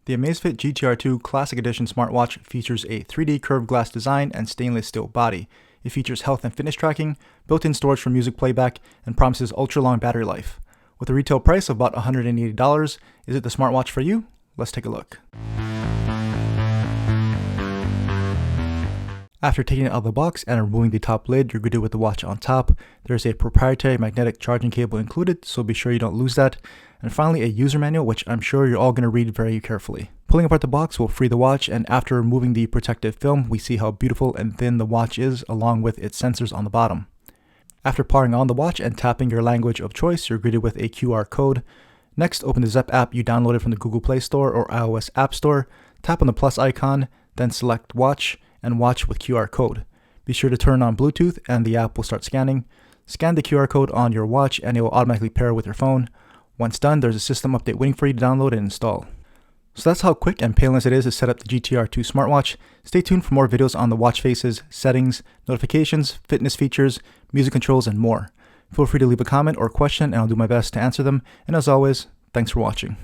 The Amazfit GTR2 Classic Edition smartwatch features a 3D curved glass design and stainless steel body. It features health and fitness tracking, built-in storage for music playback, and promises ultra-long battery life. With a retail price of about $180, is it the smartwatch for you? Let's take a look. After taking it out of the box and removing the top lid, you're greeted with the watch on top. There's a proprietary magnetic charging cable included, so be sure you don't lose that. And finally, a user manual, which I'm sure you're all going to read very carefully. Pulling apart the box will free the watch, and after removing the protective film, we see how beautiful and thin the watch is, along with its sensors on the bottom. After powering on the watch and tapping your language of choice, you're greeted with a QR code. Next, open the Zepp app you downloaded from the Google Play Store or iOS App Store, tap on the plus icon, then select Watch, and watch with QR code. Be sure to turn on Bluetooth and the app will start scanning. Scan the QR code on your watch and it will automatically pair with your phone. Once done, there's a system update waiting for you to download and install. So that's how quick and painless it is to set up the GTR2 smartwatch. Stay tuned for more videos on the watch faces, settings, notifications, fitness features, music controls, and more. Feel free to leave a comment or question and I'll do my best to answer them. And as always, thanks for watching.